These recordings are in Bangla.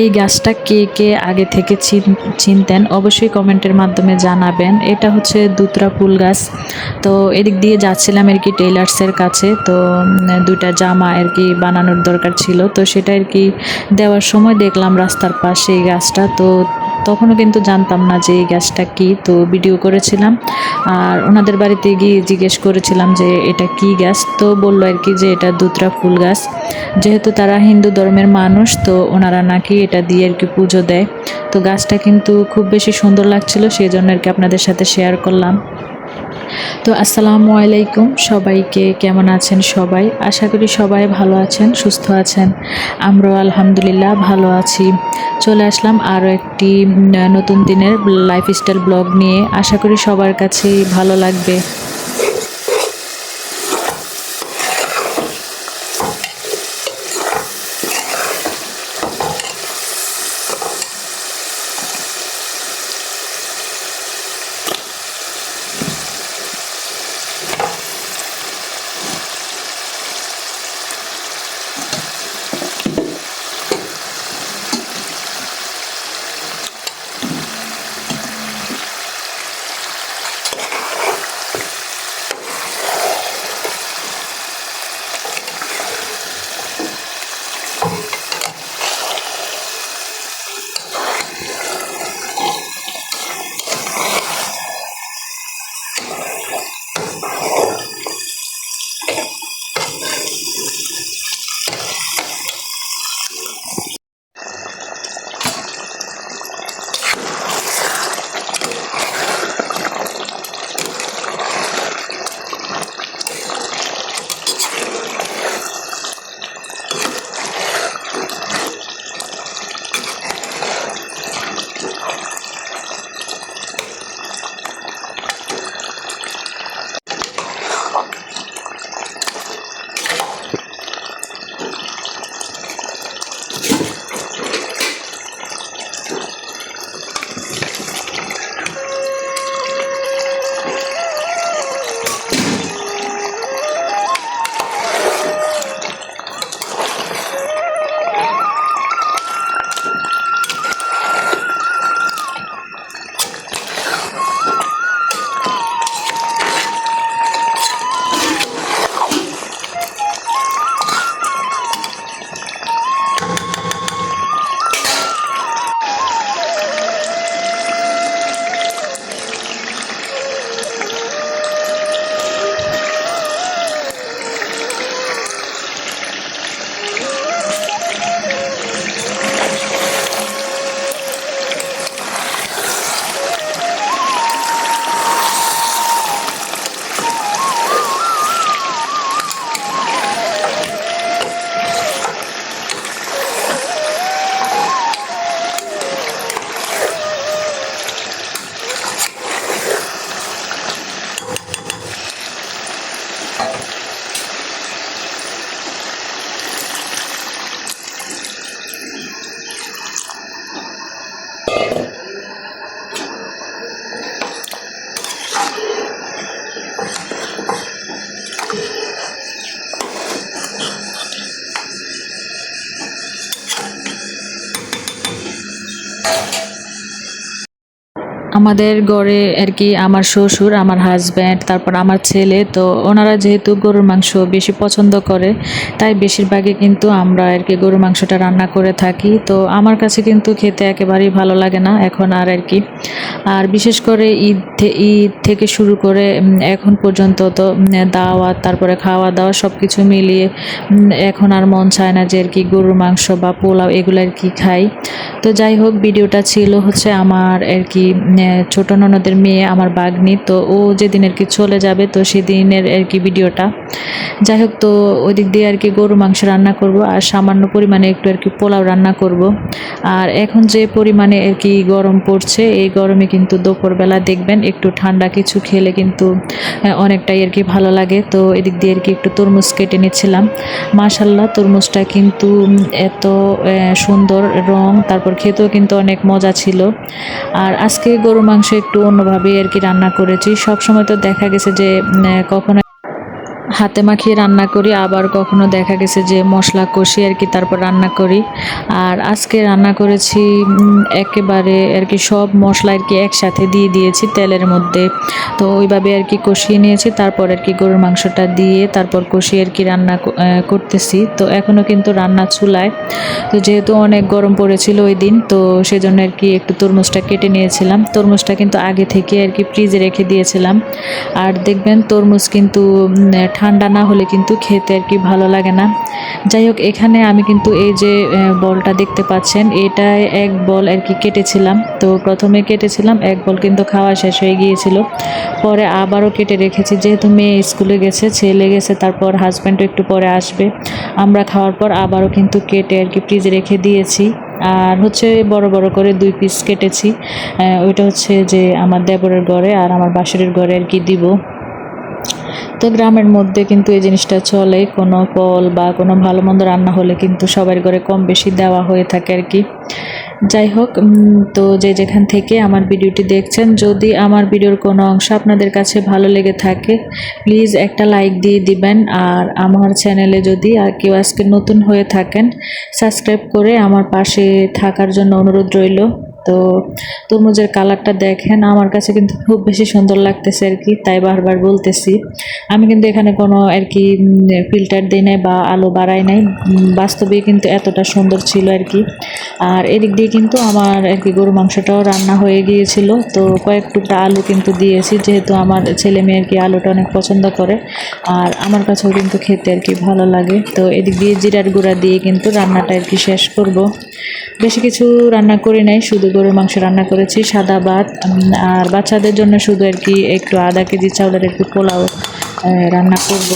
এই গাছটা কে কে আগে থেকে চিনতেন অবশ্যই কমেন্টের মাধ্যমে জানাবেন। এটা হচ্ছে দুতরা ফুল গাছ। তো এদিক দিয়ে যাচ্ছিলাম আর কি টেইলার্সের কাছে। তো দুইটা জামা আর কি বানানোর দরকার ছিল, তো সেটা আর কি দেওয়ার সময় দেখলাম রাস্তার পাশে এই গাছটা। তো তখনও কিন্তু জানতাম না যে এই গাছটা কি, তো ভিডিও করেছিলাম আর ওনাদের বাড়িতে গিয়ে জিজ্ঞেস করেছিলাম যে এটা কি গাছ। তো বললো আর কি যে এটা দুতরা ফুল গাছ। যেহেতু তারা হিন্দু ধর্মের মানুষ, তো ওনারা নাকি এটা দিয়ে আর কি পুজো দেয়। তো গাছটা কিন্তু খুব বেশি সুন্দর লাগছিল, সেই জন্য আর কি আপনাদের সাথে শেয়ার করলাম। তো আসসালামু আলাইকুম সবাইকে, কেমন আছেন সবাই? আশা করি সবাই ভালো আছেন, সুস্থ আছেন। আমরাও আলহামদুলিল্লাহ ভালো আছি। চলে আসলাম আরও একটি নতুন দিনের লাইফস্টাইল ব্লগ নিয়ে। আশা করি সবার কাছেই ভালো লাগবে। আমাদের ঘরে আর কি আমার শ্বশুর, আমার হাজব্যান্ড, তারপর আমার ছেলে, তো ওনারা যেহেতু গরুর মাংস বেশি পছন্দ করে, তাই বেশিরভাগই কিন্তু আমরা আর কি গরুর মাংসটা রান্না করে থাকি। তো আমার কাছে কিন্তু খেতে একেবারেই ভালো লাগে না এখন আর কি। আর বিশেষ করে ঈদ থেকে শুরু করে এখন পর্যন্ত তো দাওয়াত, তারপরে খাওয়া দাওয়া সব কিছু মিলিয়ে এখন আর মন চায় না যে আর কি গরুর মাংস বা পোলাও এগুলো আর কি খাই। তো যাই হোক, ভিডিওটা ছিল হচ্ছে আমার আর কি ছোট ননদের মেয়ে, আমার বাগনি। তো ও যেদিন আর কি চলে যাবে, তো সেদিনের আর কি ভিডিওটা। যাই হোক, তো ওই দিক দিয়ে আর কি গরু মাংস রান্না করব আর সামান্য পরিমাণে একটু আর কি পোলাও রান্না করব। আর এখন যে পরিমাণে আর কি গরম পড়ছে, এই গরমে কিন্তু দুপুরবেলা দেখবেন একটু ঠান্ডা কিছু খেলে কিন্তু অনেকটাই আর কি ভালো লাগে। তো এদিক দিয়ে আর কি একটু তরমুজ কেটে নিচ্ছিলাম। মাশাল্লাহ, তরমুজটা কিন্তু এত সুন্দর রং, তারপর খেতেও কিন্তু অনেক মজা ছিল। আর আজকে গরু মাংস একটু অন্যভাবে আর কি রান্না করেছি। সব সময় তো দেখা গেছে যে কখনো হাতে মাখিয়ে রান্না করি, আবার কখনো দেখা গেছে যে মশলা কষিয়ে আর কি তারপর রান্না করি। আর আজকে রান্না করেছি একেবারে আর কি সব মশলা আর কি একসাথে দিয়ে দিয়েছি তেলের মধ্যে। তো ওইভাবে আর কি কষিয়ে নিয়েছি, তারপর আর কি গরুর মাংসটা দিয়ে তারপর কষিয়ে আর কি রান্না করতেছি। তো এখনও কিন্তু রান্না চুলায়। তো যেহেতু অনেক গরম পড়েছিল ওই দিন, তো সেজন্য আর কি একটু তরমুজটা কেটে নিয়েছিলাম। তরমুজটা কিন্তু আগে থেকে আর কি ফ্রিজে রেখে দিয়েছিলাম। আর দেখবেন তরমুজ কিন্তু ঠান্ডা না হলে কিন্তু খেতে আর কি ভালো লাগে না। যাই হোক, এখানে আমি কিন্তু এই যে বলটা দেখতে পাচ্ছেন, এটায় এক বল আর কি কেটেছিলাম। তো প্রথমে কেটেছিলাম এক বল, কিন্তু খাওয়া শেষ হয়ে গিয়েছিল। পরে আবারও কেটে রেখেছি, যেহেতু মেয়ে স্কুলে গেছে, ছেলে গেছে, তারপর হাজব্যান্ডও একটু পরে আসবে। আমরা খাওয়ার পর আবারও কিন্তু কেটে আর কি ফ্রিজে রেখে দিয়েছি। আর হচ্ছে বড় বড় করে 2 পিস কেটেছি। ওইটা হচ্ছে যে আমার দেবরের ঘরে আর আমার বাসুরের ঘরে আর কি দিব। তো গ্রামের মধ্যে কিন্তু এই জিনিসটা চলে, কোনো ফল বা কোনো ভালো মন্দ রান্না হলে কিন্তু সবার ঘরে কম বেশি দেওয়া হয়ে থাকে আর কি। যাই হোক, তো যে যেখান থেকে আমার ভিডিওটি দেখছেন, যদি আমার ভিডিওর কোনো অংশ আপনাদের কাছে ভালো লেগে থাকে, প্লিজ একটা লাইক দিয়ে দিবেন। আর আমার চ্যানেলে যদি আর কেউ আজকে নতুন হয়ে থাকেন, সাবস্ক্রাইব করে আমার পাশে থাকার জন্য অনুরোধ রইল। তো তরমুজের কালারটা দেখেন, আমার কাছে কিন্তু খুব বেশি সুন্দর লাগতেছে আর কি, তাই বারবার বলতেছি। আমি কিন্তু এখানে কোনো আর কি ফিল্টার দিই নাই বা আলো বাড়াই নাই, বাস্তবে কিন্তু এতটা সুন্দর ছিল আর কি। আর এদিক দিয়ে কিন্তু আমার আর কি গরু মাংসটাও রান্না হয়ে গিয়েছিল। তো কয়েক টুকরা আলু কিন্তু দিয়েছি, যেহেতু আমার ছেলে মেয়ে আর কি আলুটা অনেক পছন্দ করে, আর আমার কাছেও কিন্তু খেতে আর কি ভালো লাগে। তো এদিক দিয়ে জিরার গুঁড়া দিয়ে কিন্তু রান্নাটা আর কি শেষ করব। বেশি কিছু রান্না করি নাই, শুধু গরুর মাংস রান্না করেছি, সাদা ভাত, আর বাচ্চাদের জন্য শুধু আর কি একটু আধা কেজি চাউলের একটু পোলাও রান্না করব।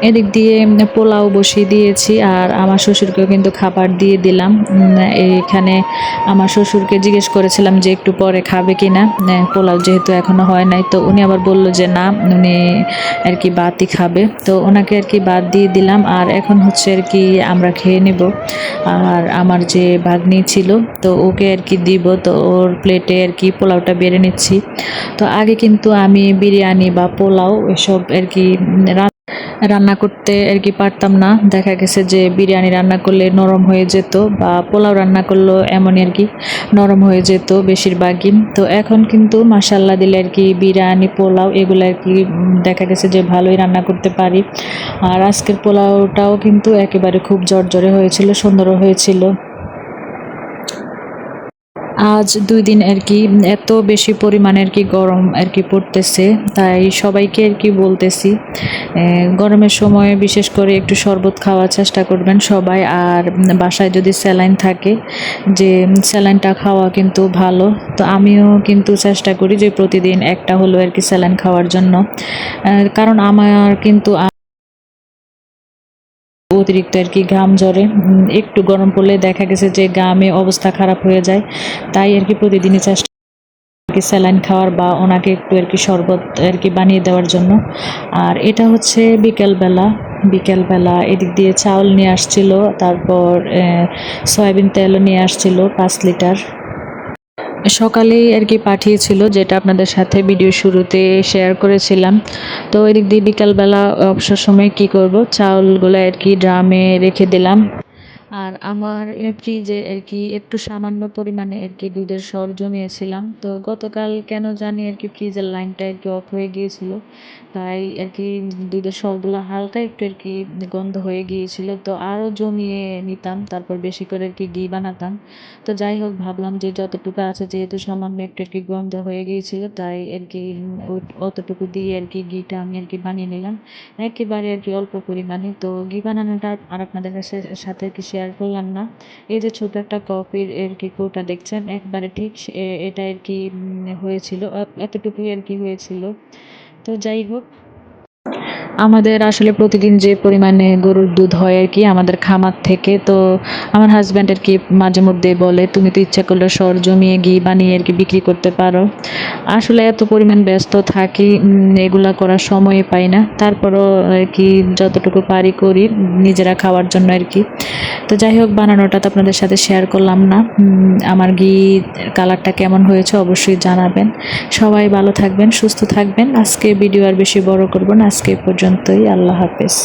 এদিক দিয়ে পোলাও বসিয়ে দিয়েছি, আর আমার শ্বশুরকেও কিন্তু খাবার দিয়ে দিলাম। এখানে আমার শ্বশুরকে জিজ্ঞেস করেছিলাম যে একটু পরে খাবে কি না, পোলাও যেহেতু এখনও হয় নাই। তো উনি আবার বলল যে না, উনি আর কি ভাতই খাবে। তো ওনাকে আর কি ভাত দিয়ে দিলাম, আর এখন হচ্ছে আর কি আমরা খেয়ে নেব। আর আমার যে ভাগ্নি ছিল, তো ওকে আর কি দিব, তো ওর প্লেটে আর কি পোলাওটা বেড়ে নিচ্ছি। তো আগে কিন্তু আমি বিরিয়ানি বা পোলাও এসব আর কি রান্না করতে আর কি পারতাম না। দেখা গেছে যে বিরিয়ানি রান্না করলে নরম হয়ে যেত, বা পোলাও রান্না করলেও এমনই আর কি নরম হয়ে যেত বেশিরভাগই। তো এখন কিন্তু মাশাল্লাহ দিলে আর কি বিরিয়ানি পোলাও এগুলো আর কি দেখা গেছে যে ভালোই রান্না করতে পারি। আর আজকের পোলাওটাও কিন্তু একেবারে খুব জর্জরে হয়েছিল, সুন্দরও হয়েছিল। আজ 2 দিন আর কি এত বেশি পরিমাণে আর কি গরম আর কি পড়তেছে, তাই সবাইকে আর কি বলতেছি গরমের সময় বিশেষ করে একটু শরবত খাওয়ার চেষ্টা করবেন সবাই। আর বাসায় যদি স্যালাইন থাকে, যে স্যালাইনটা খাওয়া কিন্তু ভালো। তো আমিও কিন্তু চেষ্টা করি যে প্রতিদিন একটা হলো আর কি স্যালাইন খাওয়ার জন্য, কারণ আমার কিন্তু অতিরিক্ত আর কি ঘাম ঝরে, একটু গরম পড়লে দেখা গেছে যে ঘামে অবস্থা খারাপ হয়ে যায়। তাই আর কি প্রতিদিনই চেষ্টা করি স্যালাইন খাওয়ার, বা ওনাকে একটু আর কি শরবত আর কি বানিয়ে দেওয়ার জন্য। আর এটা হচ্ছে বিকেলবেলা এদিক দিয়ে চাউল নিয়ে আসছিল, তারপর সয়াবিন তেলও নিয়ে আসছিল 5 লিটার। সকালেই আর কি পাঠিয়েছিল, যেটা আপনাদের সাথে ভিডিও শুরুতে শেয়ার করেছিলাম। তো এদিক দিয়ে বিকালবেলা অবসর সময় কি করব, চাউলগুলো আর কি ড্রামে রেখে দিলাম। আর আমার ফ্রিজে আর কি একটু সামান্য পরিমাণে আর কি দুধের সর জমিয়েছিলাম। তো গতকাল কেন জানি আর কি ফ্রিজের লাইনটা আর কি অফ হয়ে গিয়েছিল। তাই আর কি দুধের সরগুলো হালকা একটু আর কি গন্ধ হয়ে গিয়েছিল। তো আরও জমিয়ে নিতাম, তারপর বেশি করে আর কি ঘি বানাতাম। তো যাই হোক, ভাবলাম যে যতটুকু আছে যেহেতু সামান্য একটু আর কি গন্ধ হয়ে গিয়েছিল, তাই আর কি অতটুকু দিয়ে আর কি ঘিটা আমি আর কি বানিয়ে নিলাম একেবারে আর কি অল্প পরিমাণে। তো ঘি বানানোটা আর আপনাদের সাথে আর কি শেয়ার করলাম না। এই যে ছোট একটা কফির আর কি কৌটা দেখছেন, একবারে ঠিক এটা আর কি হয়েছিল, এতটুকুই আর কি হয়েছিল। তো যাই হোক, আমাদের আসলে প্রতিদিন যে পরিমাণে গরুর দুধ হয় আর কি আমাদের খামার থেকে, তো আমার হাজব্যান্ড আর কি মাঝে মধ্যে বলে তুমি তো ইচ্ছা করলে সর জমিয়ে ঘি বানিয়ে আর কি বিক্রি করতে পারো। আসলে এত পরিমাণ ব্যস্ত থাকি, এগুলা করার সময় পাই না। তারপরও আর কি যতটুকু পারি করি নিজেরা খাওয়ার জন্য আর কি। তো যাই হোক, বানানোটা তো আপনাদের সাথে শেয়ার করলাম না। আমার ঘি কালারটা কেমন হয়েছে অবশ্যই জানাবেন। সবাই ভালো থাকবেন, সুস্থ থাকবেন। আজকে ভিডিও আর বেশি বড় করব না, আজকে এ পর্যন্তই। আল্লাহ হাফেজ।